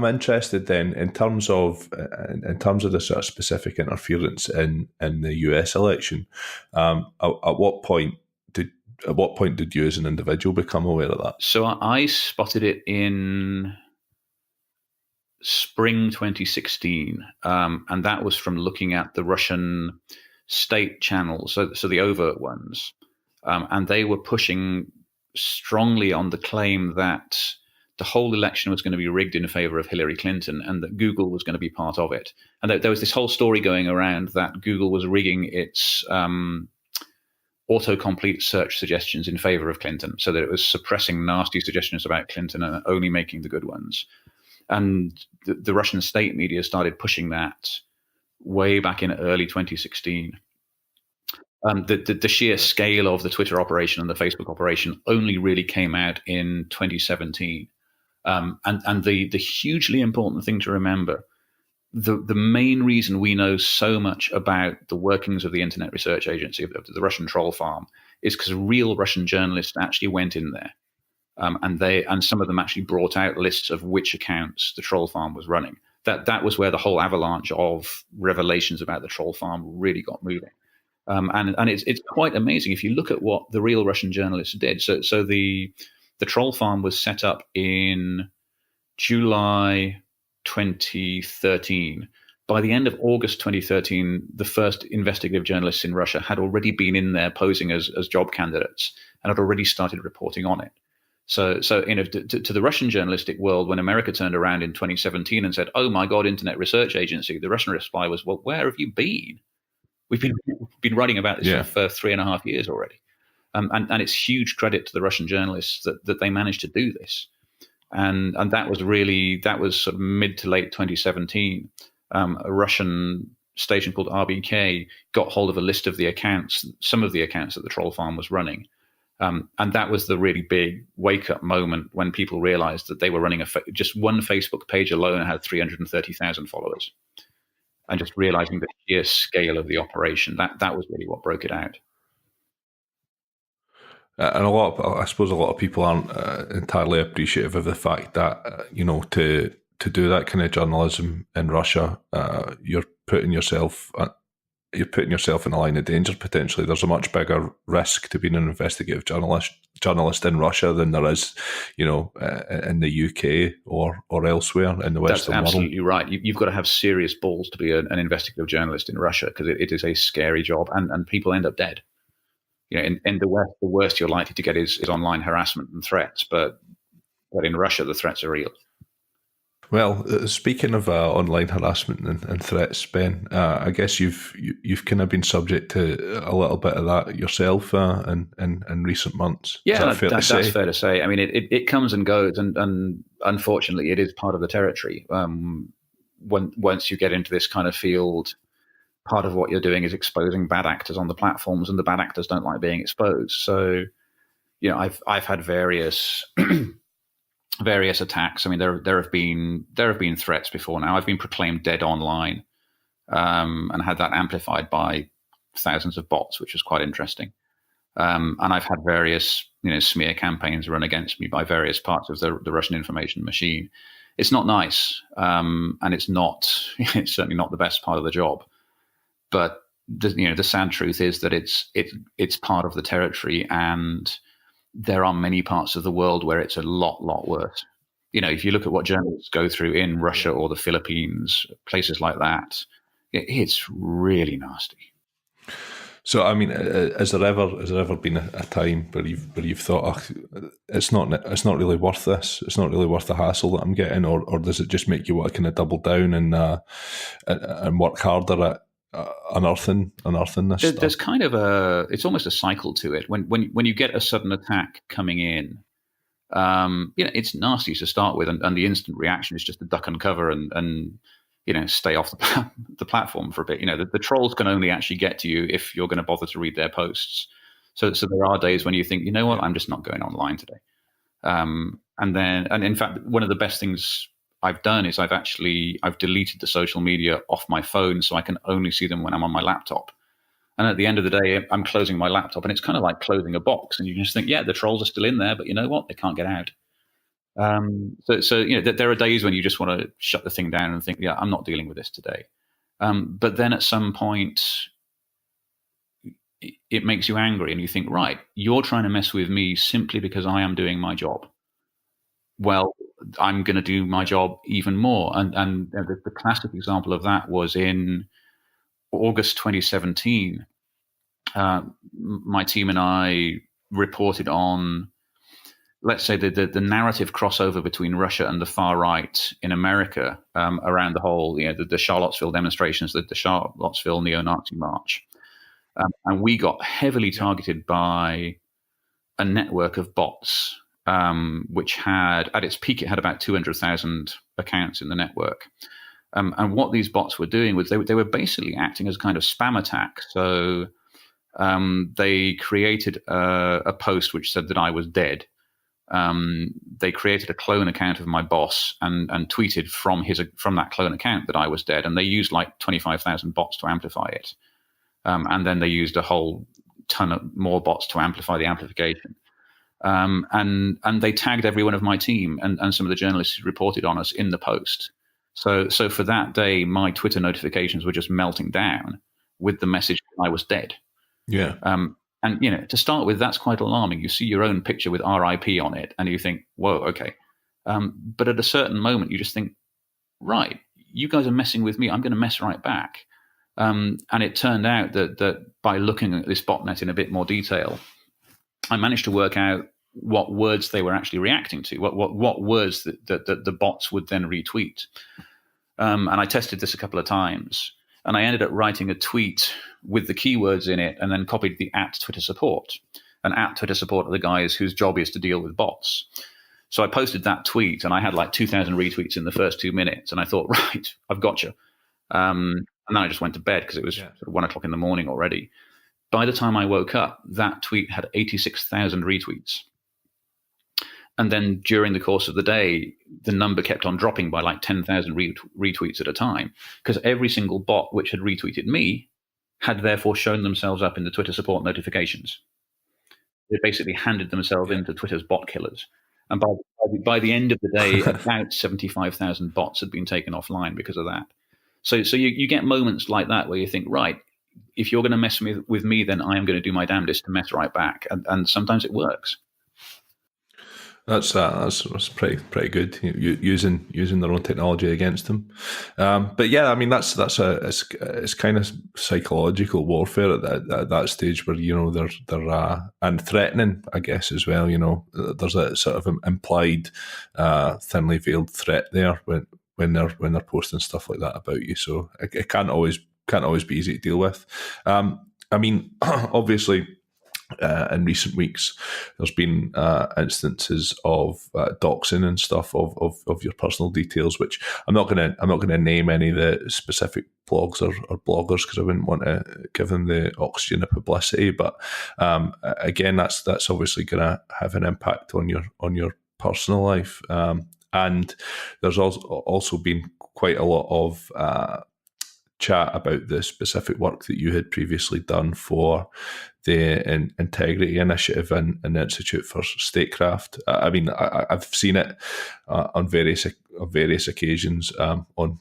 interested then in terms of the sort of specific interference in the US election. At what point did you as an individual become aware of that? So I spotted it in spring 2016, and that was from looking at the Russian state channels, so the overt ones, and they were pushing strongly on the claim that the whole election was going to be rigged in favor of Hillary Clinton, and that Google was going to be part of it. And there was this whole story going around that Google was rigging its autocomplete search suggestions in favor of Clinton, so that it was suppressing nasty suggestions about Clinton and only making the good ones. And the Russian state media started pushing that way back in early 2016. The sheer scale of the Twitter operation and the Facebook operation only really came out in 2017. And the hugely important thing to remember, the main reason we know so much about the workings of the Internet Research Agency, of the Russian troll farm, is because real Russian journalists actually went in there. And some of them actually brought out lists of which accounts the troll farm was running. That was where the whole avalanche of revelations about the troll farm really got moving. And it's quite amazing if you look at what the real Russian journalists did. So the troll farm was set up in July 2013. By the end of August 2013, the first investigative journalists in Russia had already been in there posing as job candidates and had already started reporting on it. So to the Russian journalistic world, when America turned around in 2017 and said, "Oh my God, Internet Research Agency," the Russian reply was, "Well, where have you been? We've been writing about this for 3.5 years already." And it's huge credit to the Russian journalists that they managed to do this. And that was sort of mid to late 2017. A Russian station called RBK got hold of a list of the accounts, some of the accounts that the troll farm was running. And that was the really big wake-up moment when people realized that they were running just one Facebook page alone had 330,000 followers. And just realizing the sheer scale of the operation, that was really what broke it out. And I suppose a lot of people aren't entirely appreciative of the fact that, to do that kind of journalism in Russia, you're putting yourself in a line of danger potentially. There's a much bigger risk to being an investigative journalist in Russia than there is, in the UK or elsewhere in the Western world. That's absolutely right. You've got to have serious balls to be an investigative journalist in Russia, because it is a scary job, and people end up dead. In the West, the worst you're likely to get is online harassment and threats, but in Russia, the threats are real. Well, speaking of online harassment and threats, Ben, I guess you've kind of been subject to a little bit of that yourself in recent months. Is Yeah, that fair to that's say? fair to say. I mean, it comes and goes, and unfortunately, it is part of the territory. Once you get into this kind of field, part of what you're doing is exposing bad actors on the platforms, and the bad actors don't like being exposed. So, I've had various various attacks. I mean, there have been threats before now. I've been proclaimed dead online, and had that amplified by thousands of bots, which was quite interesting. And I've had various, smear campaigns run against me by various parts of the Russian information machine. It's not nice, and it's certainly not the best part of the job. But the sad truth is that it's part of the territory, and there are many parts of the world where it's a lot worse. If you look at what journalists go through in Russia or the Philippines, places like that, it's really nasty. So, I mean, has there ever been a time where you've thought, oh, it's not really worth this. It's not really worth the hassle that I'm getting, or does it just make you want to kind of double down and work harder at unearthing this stuff? There's kind of it's almost a cycle to it. When you get a sudden attack coming in, it's nasty to start with, and the instant reaction is just to duck and cover and stay off the platform for a bit. The trolls can only actually get to you if you're going to bother to read their posts. So there are days when you think, you know what, I'm just not going online today. And in fact, one of the best things I've done is I've deleted the social media off my phone, so I can only see them when I'm on my laptop. And at the end of the day, I'm closing my laptop, and it's kind of like closing a box. And you just think, yeah, the trolls are still in there, but you know what? They can't get out. So there are days when you just want to shut the thing down and think, yeah, I'm not dealing with this today. But then at some point, it makes you angry, and you think, right, you're trying to mess with me simply because I am doing my job. Well, I'm going to do my job even more. And the classic example of that was in August 2017. My team and I reported on, let's say, the narrative crossover between Russia and the far right in America around the whole, the Charlottesville demonstrations, the Charlottesville neo-Nazi march. And we got heavily targeted by a network of bots, which had, at its peak, it had about 200,000 accounts in the network. And what these bots were doing was they were basically acting as a kind of spam attack. So they created a post which said that I was dead. They created a clone account of my boss and tweeted from that clone account that I was dead. And they used like 25,000 bots to amplify it. And then they used a whole ton of more bots to amplify the amplification. And they tagged every one of my team and some of the journalists who reported on us in the post. So for that day, my Twitter notifications were just melting down with the message that I was dead. Yeah. And to start with, that's quite alarming. You see your own picture with RIP on it, and you think, "Whoa, okay." But at a certain moment, you just think, "Right, you guys are messing with me. I'm going to mess right back." And it turned out that by looking at this botnet in a bit more detail, I managed to work out what words they were actually reacting to, what words that the bots would then retweet. And I tested this a couple of times, and I ended up writing a tweet with the keywords in it and then copied the @Twitter support. And @Twitter support are the guys whose job is to deal with bots. So I posted that tweet, and I had like 2,000 retweets in the first 2 minutes. And I thought, right, I've got you. And then I just went to bed because it was sort of 1 o'clock in the morning already. By the time I woke up, that tweet had 86,000 retweets. And then during the course of the day, the number kept on dropping by like 10,000 retweets at a time, because every single bot which had retweeted me had therefore shown themselves up in the Twitter support notifications. They basically handed themselves into Twitter's bot killers. And by the end of the day, about 75,000 bots had been taken offline because of that. So you get moments like that where you think, right, if you're going to mess with me, then I am going to do my damnedest to mess right back. And sometimes it works. That's pretty good. Using their own technology against them, but yeah, I mean it's kind of psychological warfare at that stage where they're and threatening, I guess, as well. There's a sort of implied, thinly veiled threat there when they're posting stuff like that about you. So it can't always be easy to deal with. I mean, obviously, in recent weeks, there's been instances of doxing and stuff of your personal details, which I'm not gonna name any of the specific blogs or bloggers because I wouldn't want to give them the oxygen of publicity. But again, that's obviously going to have an impact on your personal life. And there's also been quite a lot of chat about the specific work that you had previously done for the Integrity Initiative and the Institute for Statecraft. I mean, I've seen it on various occasions on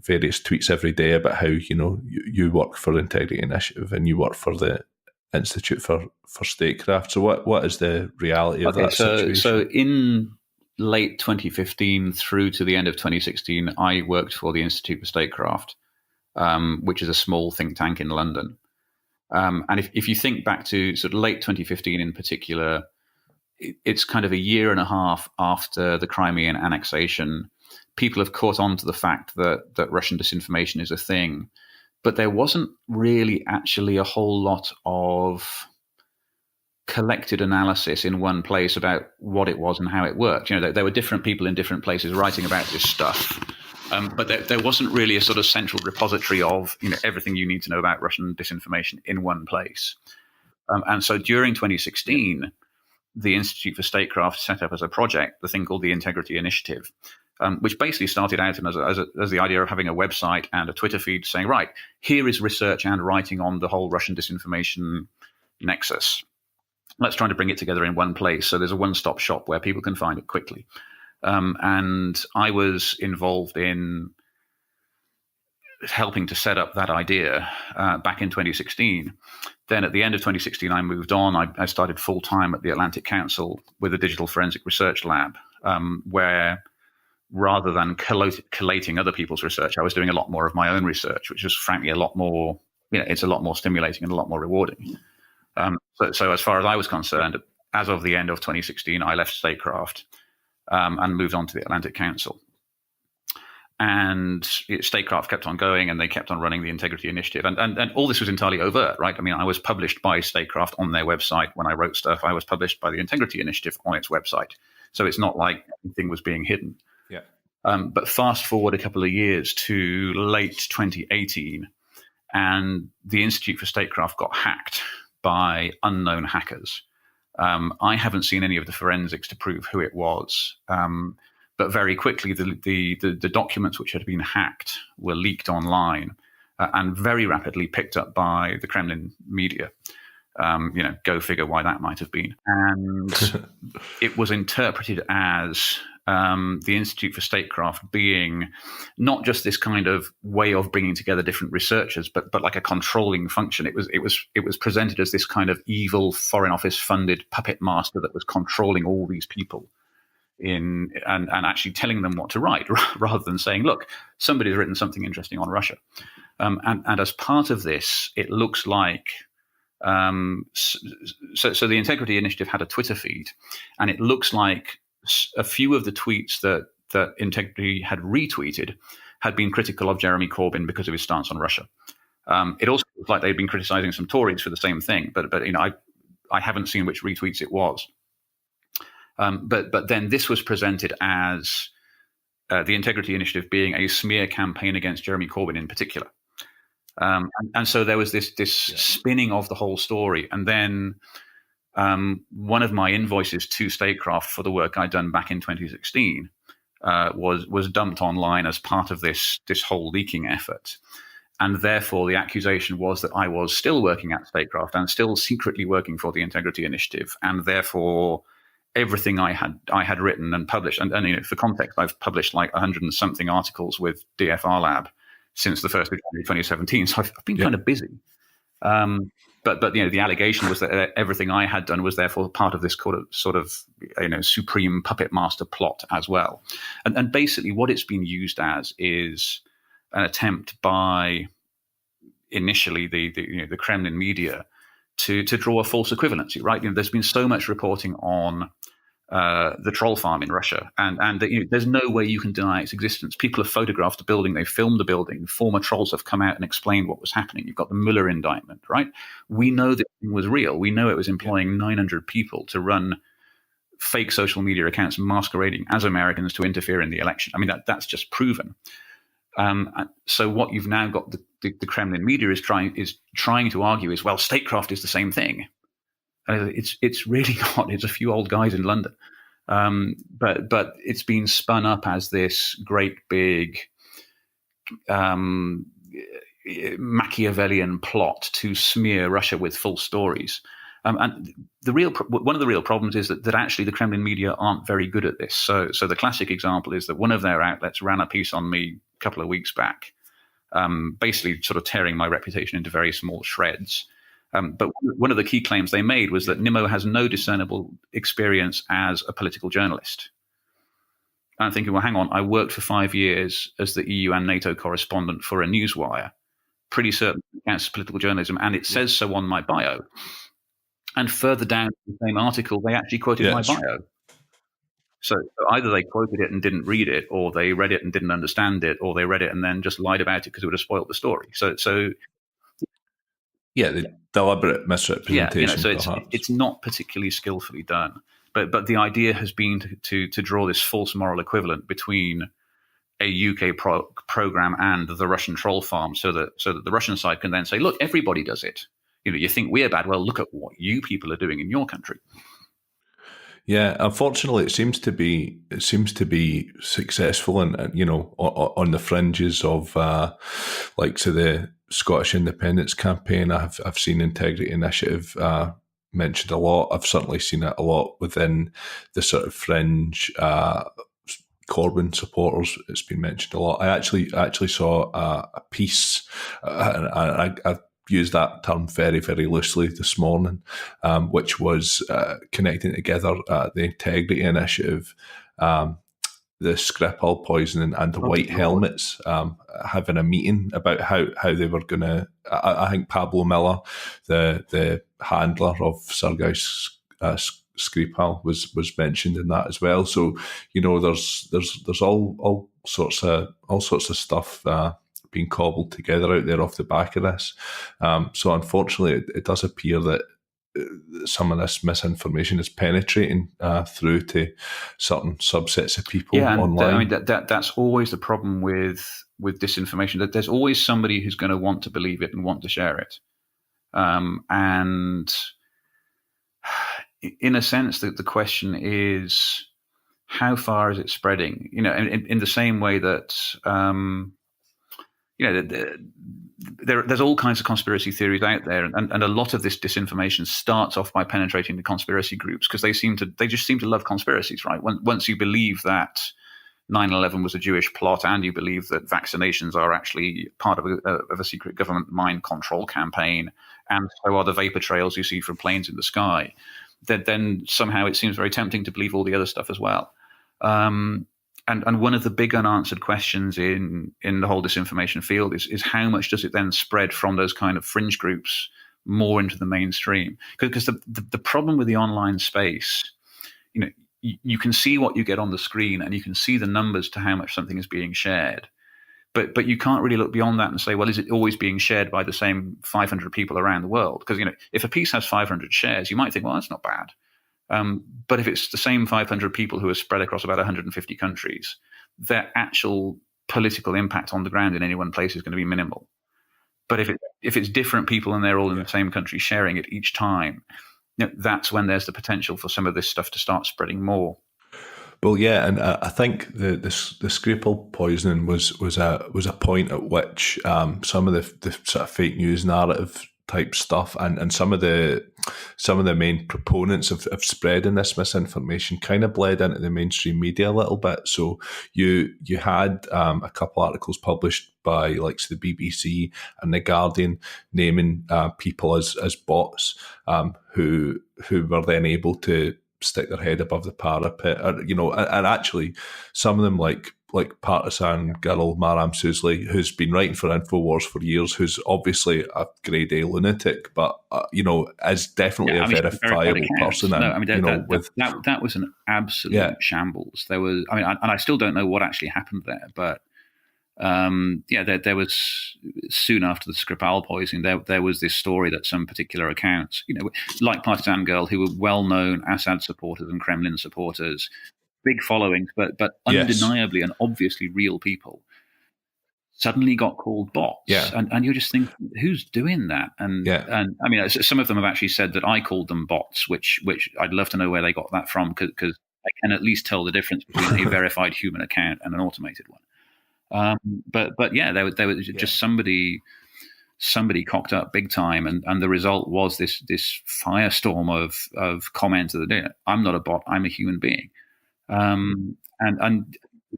various tweets every day about how you work for the Integrity Initiative and you work for the Institute for Statecraft. So what is the reality of that situation? So in late 2015 through to the end of 2016, I worked for the Institute for Statecraft, which is a small think tank in London. And if you think back to sort of late 2015 in particular, it's kind of a year and a half after the Crimean annexation. People have caught on to the fact that Russian disinformation is a thing, but there wasn't really actually a whole lot of collected analysis in one place about what it was and how it worked. There were different people in different places writing about this stuff, but there wasn't really a sort of central repository of everything you need to know about Russian disinformation in one place. And so during 2016, the Institute for Statecraft set up as a project the thing called the Integrity Initiative, which basically started out as the idea of having a website and a Twitter feed saying, right, here is research and writing on the whole Russian disinformation nexus. Let's try to bring it together in one place so there's a one-stop shop where people can find it quickly. And I was involved in helping to set up that idea back in 2016. Then at the end of 2016, I moved on. I started full-time at the Atlantic Council with a digital forensic research lab, where rather than collating other people's research, I was doing a lot more of my own research, which was frankly a lot more, it's a lot more stimulating and a lot more rewarding. So as far as I was concerned, as of the end of 2016, I left Statecraft and moved on to the Atlantic Council. And Statecraft kept on going, and they kept on running the Integrity Initiative. And all this was entirely overt, right? I mean, I was published by Statecraft on their website when I wrote stuff. I was published by the Integrity Initiative on its website. So it's not like anything was being hidden. Yeah. But fast forward a couple of years to late 2018, and the Institute for Statecraft got hacked by unknown hackers. I haven't seen any of the forensics to prove who it was. But very quickly, the documents which had been hacked were leaked online and very rapidly picked up by the Kremlin media. Go figure why that might have been. And it was interpreted as the Institute for Statecraft being not just this kind of way of bringing together different researchers, but like a controlling function. It was presented as this kind of evil Foreign Office funded puppet master that was controlling all these people and actually telling them what to write, rather than saying, look, somebody's written something interesting on Russia. And as part of this, it looks like so the Integrity Initiative had a Twitter feed, and it looks like a few of the tweets that Integrity had retweeted had been critical of Jeremy Corbyn because of his stance on Russia. It also looks like they'd been criticizing some Tories for the same thing, but I haven't seen which retweets it was. But then this was presented as the Integrity Initiative being a smear campaign against Jeremy Corbyn in particular. And so there was this spinning of the whole story. And then one of my invoices to Statecraft for the work I'd done back in 2016 was dumped online as part of this whole leaking effort. And therefore, the accusation was that I was still working at Statecraft and still secretly working for the Integrity Initiative. And therefore, everything I had written and published, and for context, I've published like 100 and something articles with DFR Lab since the 1st of January 2017. So I've been kind of busy. but the allegation was that everything I had done was therefore part of this sort of supreme puppet master plot as well. And basically what it's been used as is an attempt by initially the Kremlin media to draw a false equivalency, right? There's been so much reporting on the troll farm in Russia, and there's no way you can deny its existence. People have photographed the building, they filmed the building. Former trolls have come out and explained what was happening. You've got the Mueller indictment, right? We know that it was real. We know it was employing 900 people to run fake social media accounts masquerading as Americans to interfere in the election. I mean, that's just proven. So what you've now got the Kremlin media is trying to argue is, well, statecraft is the same thing. It's really not. It's a few old guys in London, but it's been spun up as this great big Machiavellian plot to smear Russia with false stories. And one of the real problems is that actually the Kremlin media aren't very good at this. So the classic example is that one of their outlets ran a piece on me a couple of weeks back, basically sort of tearing my reputation into very small shreds. But one of the key claims they made was that Nimmo has no discernible experience as a political journalist. And I'm thinking, well, hang on, I worked for 5 years as the EU and NATO correspondent for a newswire, pretty certain against political journalism, and it says so on my bio. And further down in the same article, they actually quoted my bio. So either they quoted it and didn't read it, or they read it and didn't understand it, or they read it and then just lied about it because it would have spoiled the story. The deliberate misrepresentation. So it's not particularly skillfully done, but the idea has been to draw this false moral equivalent between a UK program and the Russian troll farm, so that the Russian side can then say, look, everybody does it. You think we're bad? Well, look at what you people are doing in your country. Yeah, unfortunately, it seems to be successful, and on the fringes of the Scottish independence campaign. I've seen Integrity Initiative mentioned a lot. I've certainly seen it a lot within the sort of fringe Corbyn supporters. It's been mentioned a lot. I actually saw a piece, and I used that term very, very loosely this morning, which was connecting together the Integrity Initiative, the Skripal poisoning, and the White Helmets having a meeting about how they were going to. I think Pablo Miller, the handler of Sergei Skripal, was mentioned in that as well. So there's all sorts of stuff being cobbled together out there off the back of this. So unfortunately, it does appear that some of this misinformation is penetrating through to certain subsets of people online. I mean, that's always the problem with disinformation. That there's always somebody who's going to want to believe it and want to share it. And in a sense, the question is, how far is it spreading? In the same way that there's all kinds of conspiracy theories out there, and a lot of this disinformation starts off by penetrating the conspiracy groups because they just seem to love conspiracies, right? Once you believe that 9/11 was a Jewish plot, and you believe that vaccinations are actually part of a secret government mind control campaign, and so are the vapor trails you see from planes in the sky, then somehow it seems very tempting to believe all the other stuff as well. And one of the big unanswered questions in the whole disinformation field is how much does it then spread from those kind of fringe groups more into the mainstream? Because the problem with the online space, you can see what you get on the screen and you can see the numbers to how much something is being shared. But you can't really look beyond that and say, well, is it always being shared by the same 500 people around the world? Because, if a piece has 500 shares, you might think, well, that's not bad. But if it's the same 500 people who are spread across about 150 countries, their actual political impact on the ground in any one place is going to be minimal. But if it's different people and they're all in the same country sharing it each time, that's when there's the potential for some of this stuff to start spreading more. Well, yeah, and I think the Skripal poisoning was a point at which some of the sort of fake news narrative type stuff, and some of the main proponents of spreading this misinformation kind of bled into the mainstream media a little bit. So you had a couple articles published by like the BBC and the Guardian naming people as bots, who were then able to stick their head above the parapet, or, and actually some of them like partisan girl Maram Sousley, who's been writing for InfoWars for years, who's obviously a grade A lunatic, but is definitely a verifiable person. No, I mean that was an absolute shambles. There was, I mean, and I still don't know what actually happened there, but there was, soon after the Skripal poisoning, there was this story that some particular accounts, like Partisan Girl, who were well-known Assad supporters and Kremlin supporters, big followings, but undeniably and obviously real people, suddenly got called bots. Yeah. And you're just thinking, who's doing that? And I mean, some of them have actually said that I called them bots, which I'd love to know where they got that from, because I can at least tell the difference between a verified human account and an automated one. But yeah, there was just somebody cocked up big time, and the result was this firestorm of comments that I'm not a bot, I'm a human being. And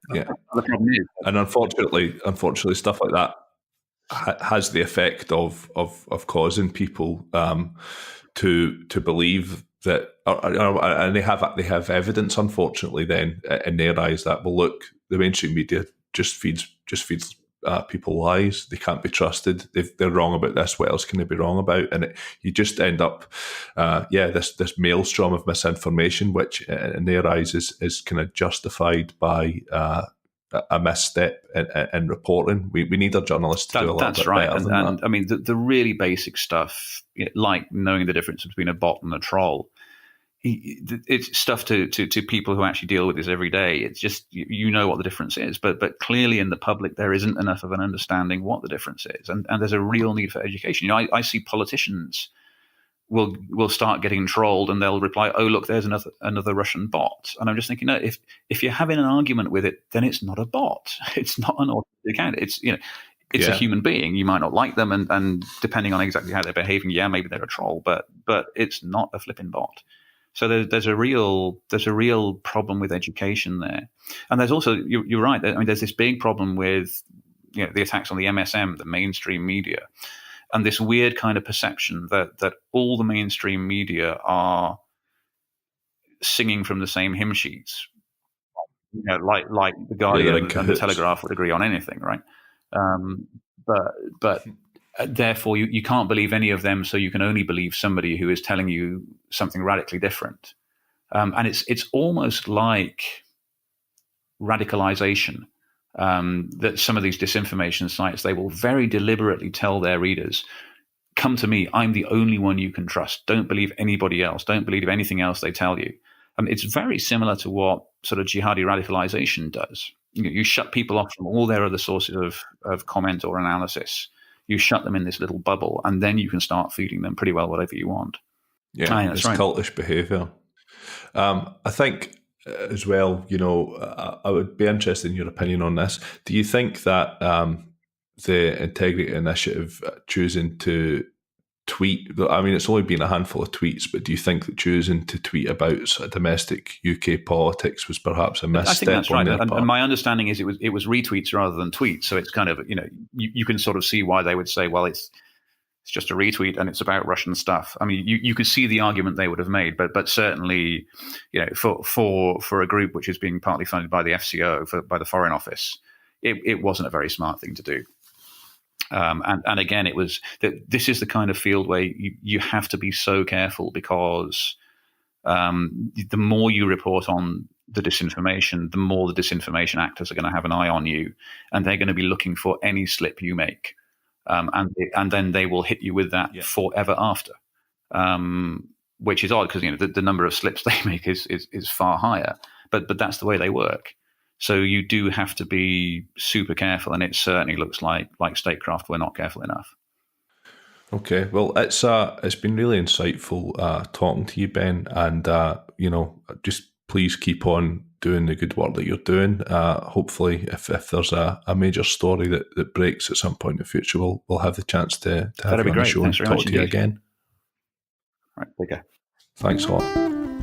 the problem is, and unfortunately, stuff like that has the effect of causing people to believe that, and they have evidence, unfortunately, then in their eyes, that, well, look, the mainstream media just feeds people lies. They can't be trusted. They're wrong about this. What else can they be wrong about? And you just end up, this maelstrom of misinformation, which in their eyes is kind of justified by a misstep in reporting. We need our journalists to do a little bit better than that. I mean, the really basic stuff, like knowing the difference between a bot and a troll, it's stuff to people who actually deal with this every day. It's just, what the difference is, but clearly in the public there isn't enough of an understanding what the difference is, and there's a real need for education. I see politicians will start getting trolled, and they'll reply, "Oh, look, there's another Russian bot," and I'm just thinking, no, if you're having an argument with it, then it's not a bot. It's not an automated account. It's a human being. You might not like them, and depending on exactly how they're behaving, maybe they're a troll, but it's not a flipping bot. So there's a real problem with education there, and there's also, you're right. I mean, there's this big problem with the attacks on the MSM, the mainstream media, and this weird kind of perception that all the mainstream media are singing from the same hymn sheets, like the Guardian and the Telegraph would agree on anything, right? But therefore, you can't believe any of them, so you can only believe somebody who is telling you something radically different. And it's almost like radicalization, that some of these disinformation sites, they will very deliberately tell their readers, come to me, I'm the only one you can trust. Don't believe anybody else. Don't believe anything else they tell you. It's very similar to what sort of jihadi radicalization does. You shut people off from all their other sources of comment or analysis. You shut them in this little bubble, and then you can start feeding them pretty well whatever you want. Yeah, it's right. Cultish behaviour. I think as well, I would be interested in your opinion on this. Do you think that the Integrity Initiative choosing to tweet, I mean, it's only been a handful of tweets, but do you think that choosing to tweet about sort of domestic UK politics was perhaps a misstep? I think that's right. And my understanding is it was retweets rather than tweets. So it's kind of, you can sort of see why they would say, well, it's just a retweet and it's about Russian stuff. I mean, you could see the argument they would have made, but certainly, for a group which is being partly funded by the FCO, by the Foreign Office, it wasn't a very smart thing to do. And again, it was that this is the kind of field where you have to be so careful, because the more you report on the disinformation, the more the disinformation actors are going to have an eye on you, and they're going to be looking for any slip you make, and then they will hit you with that forever after, which is odd because the number of slips they make is far higher, but that's the way they work. So you do have to be super careful, and it certainly looks like Statecraft we're not careful enough. Okay, well, it's been really insightful talking to you, Ben, and just please keep on doing the good work that you're doing. Hopefully, if there's a major story that breaks at some point in the future, we'll have the chance to have That'd you be on the great. show Thanks and very talk much to you indeed. again. All right, take care. Thanks a lot.